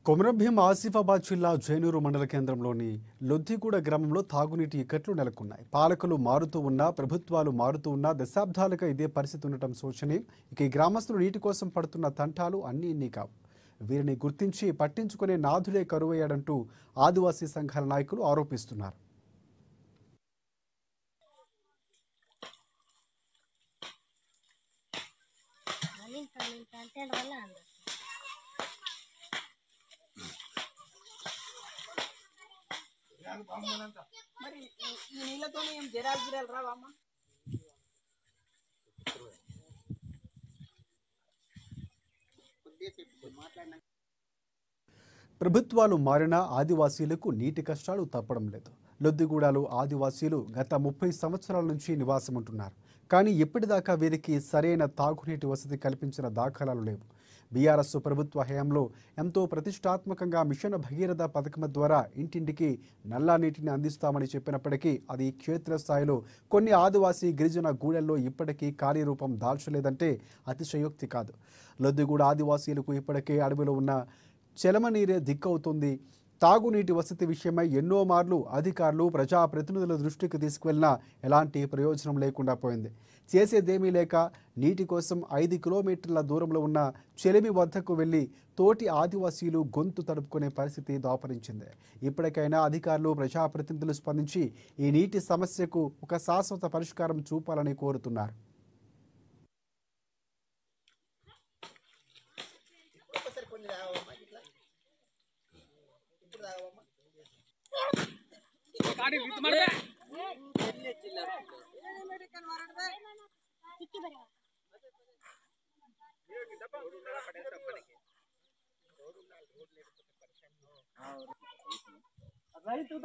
కొమరంభీం ఆసిఫాబాద్ జిల్లా జైనూరు మండల కేంద్రంలోని లొద్దిగూడ గ్రామంలో తాగునీటి ఇక్కట్లు నెలకొన్నాయి. పాలకులు మారుతూ ఉన్నా, ప్రభుత్వాలు మారుతూ ఉన్నా దశాబ్దాలుగా ఇదే పరిస్థితి ఉండటం శోచనీయం. ఇక ఈ గ్రామస్తులు నీటి కోసం పడుతున్న తంటాలు అన్నీ ఇన్ని కావు. వీరిని గుర్తించి పట్టించుకునే నాథులే కరువయ్యాడంటూ ఆదివాసీ సంఘాల నాయకులు ఆరోపిస్తున్నారు. మరి ఈ నీళ్ళతో ఏం గిరాలు రావమ్మా? ప్రభుత్వాలు మారినా ఆదివాసీలకు నీటి కష్టాలు తప్పడం లేదు. లొద్దిగూడలో ఆదివాసీలు గత 30 సంవత్సరాల నుంచి నివాసముంటున్నారు. కానీ ఇప్పటిదాకా వీరికి సరైన తాగునీటి వసతి కల్పించిన దాఖలాలు లేవు. బీఆర్ఎస్ ప్రభుత్వ హయాంలో ఎంతో ప్రతిష్టాత్మకంగా మిషన్ భగీరథ పథకం ద్వారా ఇంటింటికి నల్లా నీటిని అందిస్తామని చెప్పినప్పటికీ అది క్షేత్రస్థాయిలో కొన్ని ఆదివాసీ గిరిజన గూడెల్లో ఇప్పటికీ కార్యరూపం దాల్చలేదంటే అతిశయోక్తి కాదు. లొద్దిగూడ ఆదివాసీలకు ఇప్పటికే అడవిలో ఉన్న చెలమనీరే దిక్కవుతుంది. తాగునీటి వసతి విషయమై ఎన్నో మార్లు అధికారులు ప్రజాప్రతినిధుల దృష్టికి తీసుకువెళ్ళినా ఎలాంటి ప్రయోజనం లేకుండా పోయింది. చేసేదేమీ లేక నీటి కోసం 5 కిలోమీటర్ల దూరంలో ఉన్న చెలిమి వద్దకు వెళ్ళి తోటి ఆదివాసీలు గొంతు తడుపుకునే పరిస్థితి దాపరించింది. ఇప్పటికైనా అధికారులు ప్రజాప్రతినిధులు స్పందించి ఈ నీటి సమస్యకు ఒక శాశ్వత పరిష్కారం చూపాలని కోరుతున్నారు. రైతు